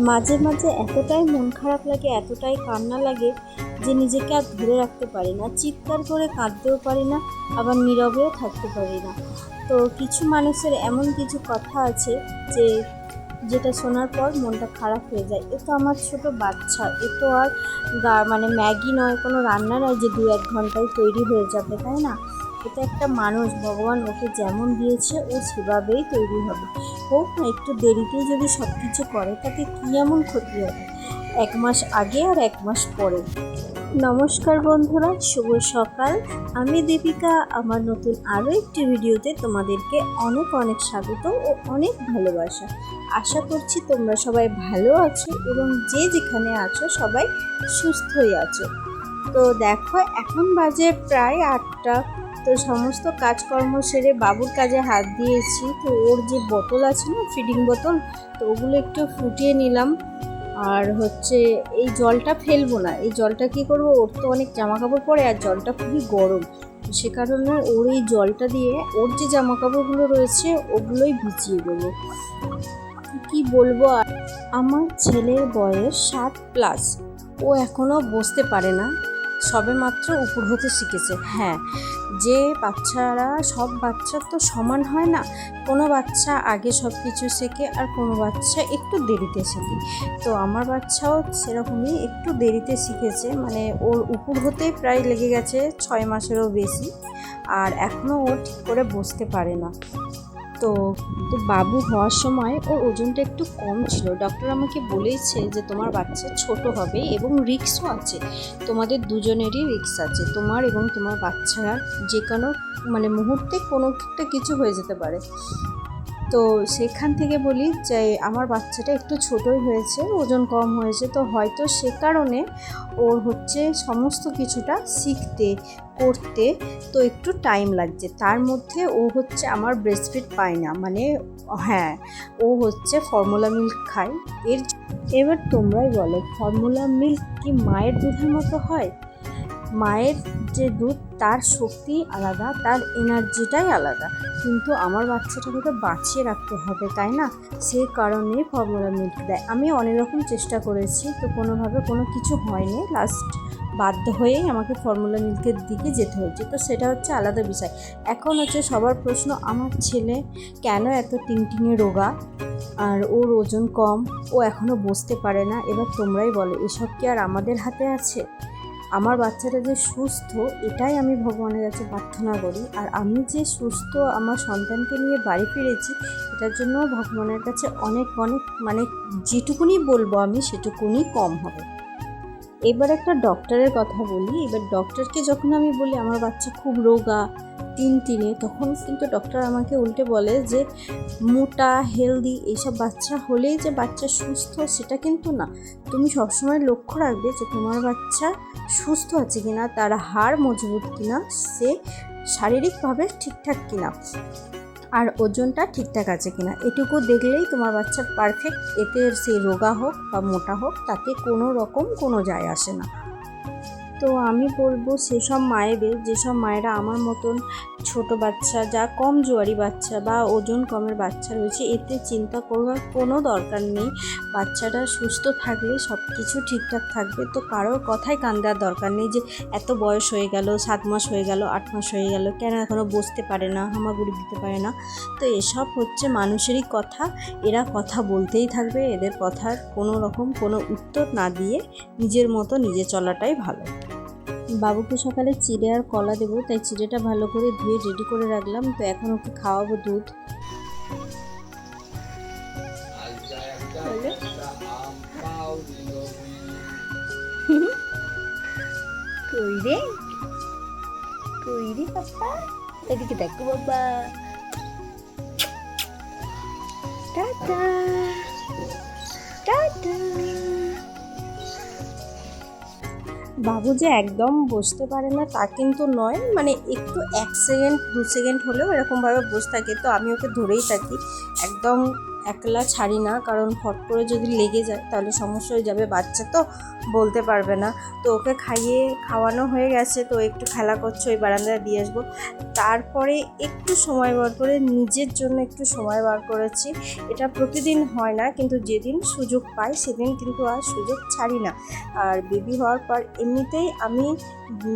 মাঝে মাঝে এতটাই মন খারাপ লাগে, এতটাই কান্না লাগে যে নিজেকে আর ধরে রাখতে পারি না। চিৎকার করে কাঁদতেও পারি না, আবার নীরবেও থাকতে পারি না। তো কিছু মানুষের এমন কিছু কথা আছে যে যেটা শোনার পর মনটা খারাপ হয়ে যায়। এ তো আমার ছোট বাচ্চা, এ তো আর মানে ম্যাগি নয়, কোনো রান্না নয় যে 2-1 ঘন্টায় তৈরি হয়ে যাবে, তাই না? এটা একটা মানুষ, ভগবান ওকে যেমন দিয়েছে ও সেভাবেই তৈরি হবে। হোক না একটু দেরিতে, যদি সব কিছু করে তাতে কী এমন ক্ষতি হবে 1 মাস আগে আর 1 মাস পরে। নমস্কার বন্ধুরা, শুভ সকাল। আমি দীপিকা। আমার নতুন আরও একটি ভিডিওতে তোমাদেরকে অনেক অনেক স্বাগত ও অনেক ভালোবাসা। আশা করছি তোমরা সবাই ভালো আছো এবং যে যেখানে আছো সবাই সুস্থই আছো। তো দেখো, এখন বাজে প্রায় 8টা। তো সমস্ত কাজকর্ম সেরে বাবুর কাজে হাত দিয়েছি। তো ওর যে বোতল আছে না, ফিডিং বোতল, তো ওগুলো একটু ফুটিয়ে নিলাম। আর এই জলটা ফেলবো না, এই জলটা কি করব, ওর তো অনেক জামা কাপড় পরে আর জলটা খুবই গরম, সে কারণে ওর এই জলটা দিয়ে ওর যে জামা কাপড়গুলো রয়েছে ওগুলোই ভিজিয়ে দেবো। কি বলবো, আমার ছেলের বয়স 7+। ও এখনো বসতে পারে না, সবে মাত্র উপর হতে শিখেছে। হ্যাঁ, যে বাচ্চারা, সব বাচ্চা তো সমান হয় না, কোনো বাচ্চা আগে সব কিছু শেখে আর কোনো বাচ্চা একটু দেরিতে শেখে। তো আমার বাচ্চাও সেরকমই একটু দেরিতে শিখেছে, মানে ওর উপর হতে প্রায় লেগে গেছে 6 মাসেরও বেশি, আর এখনও ও ঠিক করে বসতে পারে না। তো বাবু হওয়ার সময় ওর ওজনটা একটু কম ছিল। ডক্টর আমাকে বলেছে যে তোমার বাচ্চা ছোট হবে এবং রিস্কও আছে, তোমাদের দুজনেরই রিস্ক আছে, তোমার এবং তোমার বাচ্চার যে কোনো মুহূর্তে কোনো একটা কিছু হয়ে যেতে পারে। তো সেখান থেকে বলি যে আমার বাচ্চাটা একটু ছোটই হয়েছে, ওজন কম হয়েছে, তো হয়তো সে কারণে ওর সমস্ত কিছুটা শিখতে করতে তো একটু টাইম লাগছে। তার মধ্যে ও আমার ব্রেস্টফিড পায় না, হ্যাঁ, ও ফর্মুলা মিল্ক খায়। এবার তোমরাই বলো, ফর্মুলা মিল্ক কি মায়ের দুধের মতো হয়? মায়ের যে দুধ, তার শক্তি আলাদা, তার এনার্জিটাই আলাদা, কিন্তু আমার বাচ্চাটাকে তো বাঁচিয়ে রাখতে হবে, তাই না? সেই কারণেই ফর্মুলা মিল্ক দেয়। আমি অনেক রকম চেষ্টা করেছি, তো কোনোভাবে কোনো কিছু হয়নি। লাস্ট বাধ্য হয়েই আমাকে ফর্মুলা মিল্কের দিকে যেতে হয়েছে। তো সেটা আলাদা বিষয়। এখন সবার প্রশ্ন, আমার ছেলে কেন এত টিংটিঙে রোগা আর ওর ওজন কম, ও এখনও বসতে পারে না? এবার তোমরাই বলো, এসব কি আর আমাদের হাতে আছে? আমার বাচ্চাটা যে সুস্থ, এটাই আমি ভগবানের কাছে প্রার্থনা করি। আর আমি যে সুস্থ আমার সন্তানকে নিয়ে বাড়ি ফিরেছি, এটার জন্য ভগবানের কাছে অনেক অনেক যেটুকুনি বলবো আমি সেটুকুনি কম হবে। এবার একটা ডক্টরের কথা বলি। এবার ডক্টরকে যখন আমি বলি আমার বাচ্চা খুব রোগা, টিনটিনে, তখন কিন্তু ডক্টর আমাকে উল্টে বলে যে মোটা হেলদি এইসব বাচ্চা হলেই যে বাচ্চা সুস্থ সেটা কিন্তু না। তুমি সবসময় লক্ষ্য রাখবে যে তোমার বাচ্চা সুস্থ আছে কিনা, তার হাড় মজবুত কিনা, সে শারীরিকভাবে ঠিকঠাক কিনা, আর ওজনটা ঠিকঠাক আছে কিনা, এটুকু দেখলেই তোমার বাচ্চা পারফেক্ট। এতে সে রোগা হোক বা মোটা হোক, তাতে কোনো রকম কোনো যায় আসে না। তো আমি বলবো সেসব মায়েদের, যেসব মায়েরা আমার মতন ছোট বাচ্চা, যা কম জোয়ারি বাচ্চা বা ওজন কমের বাচ্চা রয়েছে, এতে চিন্তা করার কোনো দরকার নেই। বাচ্চাটা সুস্থ থাকলে সব কিছু ঠিকঠাক থাকবে। তো কারোর কথায় কান দেওয়ার দরকার নেই যে এত বয়স হয়ে গেল, 7 মাস হয়ে গেল, 8 মাস হয়ে গেল, কেন এখনও বসতে পারে না, হামাগুড়ি দিতে পারে না। তো এসব মানুষেরই কথা, এরা কথা বলতেই থাকবে। এদের কথার কোনো রকম কোনো উত্তর না দিয়ে নিজের মতো নিজে চলাটাই ভালো। বাবুকে সকালে চিড়ে আর কলা দেবো, তাই চিড়েটা ভালো করে ধুয়ে রেডি করে রাখলাম। তো এখন ওকে খাওয়াবো দুধ। কই রে, কই রে বাবা, এদিকে দেখো বাবা। Tata tata. বাবু যে একদম বসতে পারে না তা কিন্তু নয়, একটু 1 সেকেন্ড 2 সেকেন্ড হলেও এরকমভাবে বসে থাকে, তো আমি ওকে ধরেই থাকি। একদম একলা ছাড়ি না, কারণ ফট করে যদি লেগে যায় তাহলে সমস্যা হয়ে যাবে, বাচ্চা তো বলতে পারবে না। তো ওকে খাওয়ানো হয়ে গেছে, তো একটু খেলা করছে, ওই বারান্দায় দিয়ে আসবো। তারপরে একটু সময় বার করে নিজের জন্য একটু সময় বার করেছি। এটা প্রতিদিন হয় না, কিন্তু যেদিন সুযোগ পাই সেদিন কিন্তু আর সুযোগ ছাড়ি না। আর বেবি হওয়ার পর এমনিতেই আমি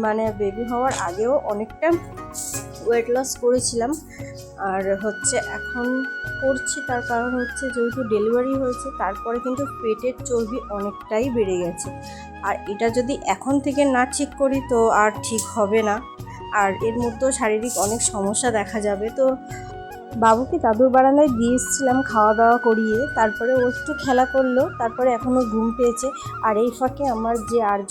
মানে বেবি হওয়ার আগেও অনেকটা ওয়েট লস করেছিলাম, আর হচ্ছে এখন করছি। তার কারণ হচ্ছে যেহেতু ডেলিভারি হয়েছে, তারপরে কিন্তু পেটের চর্বি অনেকটাই বেড়ে গেছে। আর এটা যদি এখন থেকে না ঠিক করি তো আর ঠিক হবে না, আর এর মধ্যেও শারীরিক অনেক সমস্যা দেখা যাবে। তো বাবুকে দাদুর বারান্দায় দিয়ে এসেছিলাম খাওয়া দাওয়া করিয়ে, তারপরে ও একটু খেলা করলো, তারপরে এখনও ঘুম পেয়েছে। আর এই ফাঁকে আমার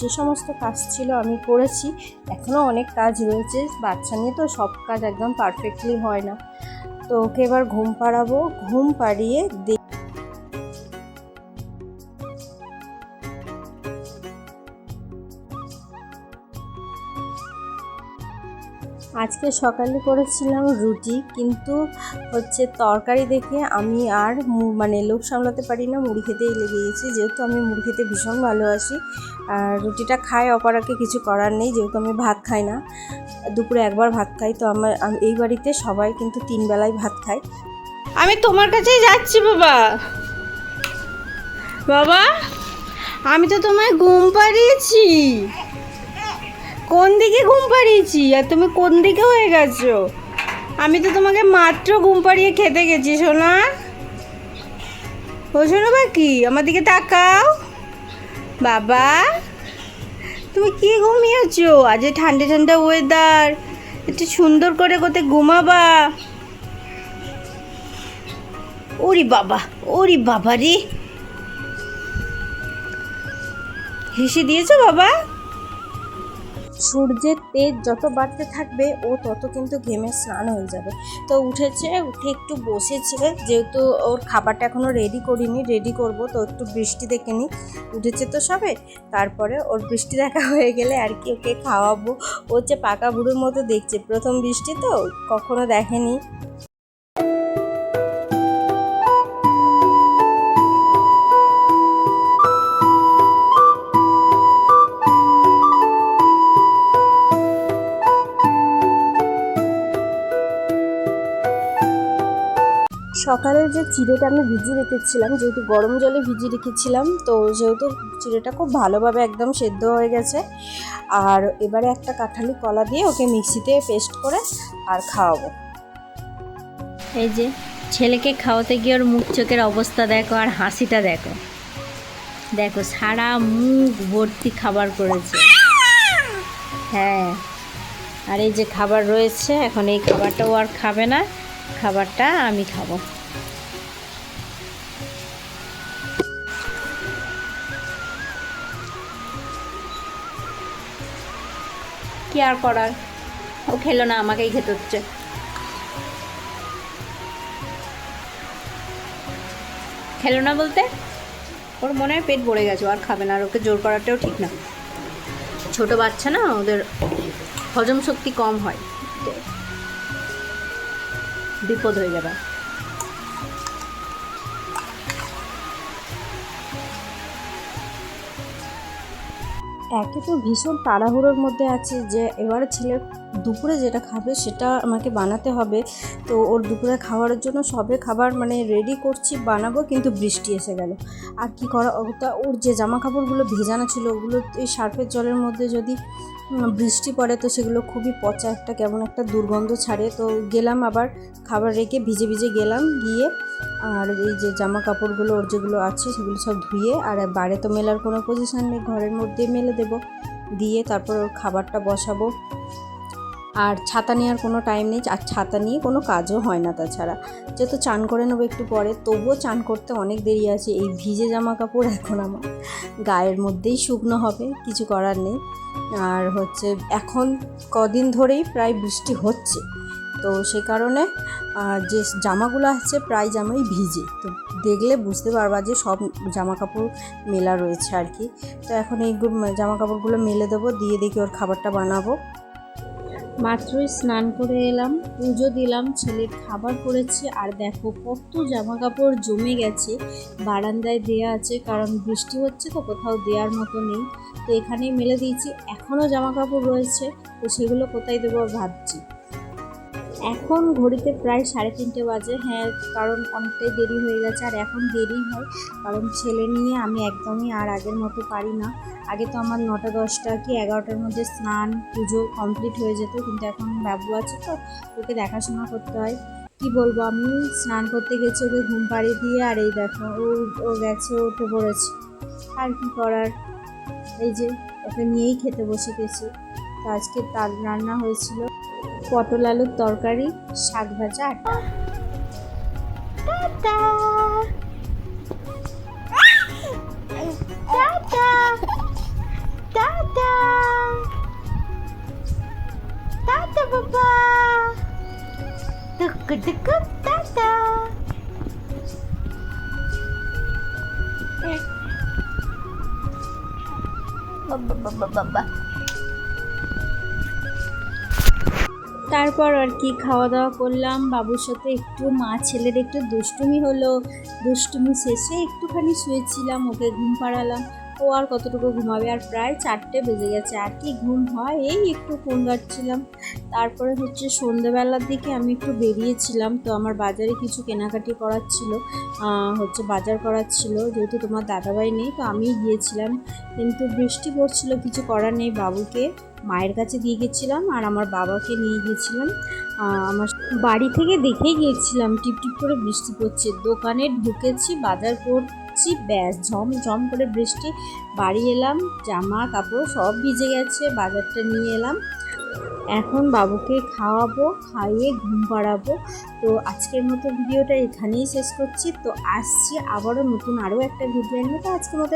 যে সমস্ত কাজ ছিল আমি করেছি, এখনও অনেক কাজ রয়েছে। বাচ্চা নিয়ে তো সব কাজ একদম পারফেক্টলি হয় না। তো ওকে এবার ঘুম পাড়াবো, ঘুম পাড়িয়ে আজকে সকালে করেছিলাম রুটি, কিন্তু হচ্ছে তরকারি দেখে আমি আর মানে লোভ সামলাতে পারি না, মুড়ি খেতেই লেগে গেছি। যেহেতু আমি মুড়ি খেতে ভীষণ ভালোবাসি, আর রুটিটা খাই অপারাকে, কিছু করার নেই। যেহেতু আমি ভাত খাই না, দুপুরে একবার ভাত খাই, তো এই বাড়িতে সবাই কিন্তু 3 বেলায় ভাত খায়। আমি তোমার কাছেই যাচ্ছি বাবা। বাবা, আমি তো তোমায় ঘুম পাড়িয়েছি। কোন দিকে ঘুম পাড়িয়েছি আর তুমি কোন দিকে হয়ে গেছো? আমি তো তোমাকে মাত্র ঘুম পাড়িয়ে খেতে গেছি সোনা। ও শোনো বাকি, আমার দিকে তাকাও। বাবা, তুমি কি ঘুমিয়েছো? আজ ঠান্ডা ঠান্ডা ওয়েদার, একটু সুন্দর করে কোথায় ঘুমাবা। ওরে বাবা, ওরে বাবা রে, হেসে দিয়েছো বাবা? সূর্যের তেজ যত বাড়তে থাকবে ও তত কিন্তু ঘেমে স্নান হয়ে যাবে। তো উঠে একটু বসেছে, যেহেতু ওর খাবারটা এখনও রেডি করিনি, রেডি করব। তো একটু বৃষ্টি দেখে নিই, উঠেছে তো সবে, তারপরে ওর বৃষ্টি দেখা হয়ে গেলে আর কি ওকে খাওয়াবো। ও হচ্ছে পাকা বুড়োর মতো দেখছে, প্রথম বৃষ্টি তো কখনো দেখেনি। সকালের যে চিড়েটা আমি ভিজিয়ে রেখেছিলাম, যেহেতু গরম জলে ভিজিয়ে রেখেছিলাম, তো যেহেতু চিড়েটা খুব ভালোভাবে একদম সেদ্ধ হয়ে গেছে। আর এবারে একটা কাঁঠালি কলা দিয়ে ওকে মিক্সিতে পেস্ট করে আর খাওয়াবো। এই যে ছেলেকে খাওয়াতে গিয়ে ওর মুখ চোখের অবস্থা দেখো, আর হাসিটা দেখো, দেখো সারা মুখ ভর্তি খাবার করেছে। হ্যাঁ, আর এই যে খাবার রয়েছে, এখন এই খাবারটাও আর খাবে না, খাবারটা আমি খাবো। কি আর করার, ও খেলো না, আমাকেই খেতে হচ্ছে। খেলো না বলতে ওর মনে হয় পেট ভরে গেছে, আর খাবে না। আর ওকে জোর করাটাও ঠিক না, ছোট বাচ্চা না, ওদের হজম শক্তি কম হয়, তো বিপদ হয়ে যাবে। একে তো ভীষণ তাড়াহুড়োর মধ্যে আছি যে এবারে ছেলের দুপুরে যেটা খাবে সেটা আমাকে বানাতে হবে। তো ওর দুপুরে খাওয়ার জন্য সবে খাবার মানে রেডি করছি, বানাবো, কিন্তু বৃষ্টি এসে গেল। আর কি করা, ওর যে জামা কাপড়গুলো ভেজানো ছিল ওগুলো এই সার্ফের জলের মধ্যে যদি বৃষ্টি পড়ে তো সেগুলো খুবই পচা, একটা কেমন একটা দুর্গন্ধ ছাড়ে। তো গেলাম আবার খাবার রেখে ভিজে ভিজে গেলাম, গিয়ে আর এই যে জামা কাপড়গুলো ওর যেগুলো আছে সেগুলো সব ধুয়ে, আর বাইরে তো মেলার কোনো পজিশান নেই, ঘরের মধ্যে মেলে দেবো, দিয়ে তারপর ওর খাবারটা বসাবো। আর ছাতা নেওয়ার কোনো টাইম নেই, আর ছাতা নিয়ে কোনো কাজও হয় না। তাছাড়া যেহেতু চান করে নেবো একটু পরে, তবুও চান করতে অনেক দেরি আছে। এই ভিজে জামা কাপড় এখন আমার গায়ের মধ্যেই শুকনো হবে, কিছু করার নেই। আর হচ্ছে এখন কদিন ধরেই প্রায় বৃষ্টি হচ্ছে, তো সে কারণে যে জামাগুলো আছে প্রায় জামাই ভিজে, তো দেখলে বুঝতে পারবা যে সব জামা কাপড় মেলা রয়েছে আর কি। তো এখন এই জামা কাপড়গুলো মেলে দেবো, দিয়ে দেখি ওর খাবারটা বানাবো। মাত্রই স্নান করে এলাম, পুজো দিলাম, ছেলের খাবার করেছি। আর দেখো কত জামা কাপড় জমে গেছে, বারান্দায় দেয়া আছে, কারণ বৃষ্টি হচ্ছে তো কোথাও দেওয়ার মতো নেই, তো এখানেই মেলে দিয়েছি। এখনও জামা কাপড় রয়েছে, তো সেগুলো কোথায় দেবো ভাবছি। এখন ঘড়িতে প্রায় 3:30 বাজে। হ্যাঁ, কারণ অনেকটাই দেরি হয়ে গেছে, আর এখন দেরি হয় কারণ ছেলে নিয়ে আমি একদমই আর আগের মতো পারি না। আগে তো আমার 9টা 10টা কি 11টার মধ্যে স্নান পুজো কমপ্লিট হয়ে যেত, কিন্তু এখন বাবু আছে তো ওকে দেখাশোনা করতে হয়। কি বলবো, আমি স্নান করতে গেছি ওকে ঘুম পাড়িয়ে দিয়ে, আর এই দেখো ও গেছে, উঠে পড়েছে। আর কি করার, এই যে ওকে নিয়েই খেতে বসে গেছি। তো আজকে তার রান্না হয়েছিল পটল আলুর তরকারি, শাক ভাজা আর ডাল। টাটা টাটা টাটা টাটা বাবা, টুক টুক টাটা। বাবা বাবা বাবা। তারপর আর কি খাওয়া দাওয়া করলাম, বাবুর সাথে একটু মা ছেলের একটু দুষ্টুমি হলো। দুষ্টুমি শেষে একটুখানি শুয়েছিলাম, ওকে ঘুম পাড়ালাম। ও আর কতটুকু ঘুমাবে, আর প্রায় 4টে বেজে গেছে, আর কি ঘুম হয়, এই একটু ফোন ঘাঁটছিলাম। তারপরে হচ্ছে সন্ধ্যেবেলার দিকে আমি একটু বেরিয়েছিলাম, তো আমার বাজারে কিছু কেনাকাটি করার ছিল, বাজার করার ছিল, যেহেতু তোমার দাদাভাই নেই তো আমিই গিয়েছিলাম। কিন্তু বৃষ্টি পড়ছিল, কিছু করার নেই, বাবুকে মায়ের কাছে দিয়ে গেছিলাম আর আমার বাবাকে নিয়ে গিয়েছিলাম। আমার বাড়ি থেকে দেখেই গিয়েছিলাম টিপ টিপ করে বৃষ্টি পড়ছে, দোকানে ঢুকেছি, বাজার করছি, ব্যাস ঝমঝম করে বৃষ্টি। বাড়ি এলাম, জামা কাপড় সব ভিজে গেছে, বাজারটা নিয়ে এলাম। এখন বাবুকে খাওয়াবো, খাইয়ে ঘুম পাড়াবো। তো আজকের মতো ভিডিওটা এখানেই শেষ করছি। তো আসছি আবারও নতুন আরও একটা ভিডিও নিয়ে। তো আজকের মতো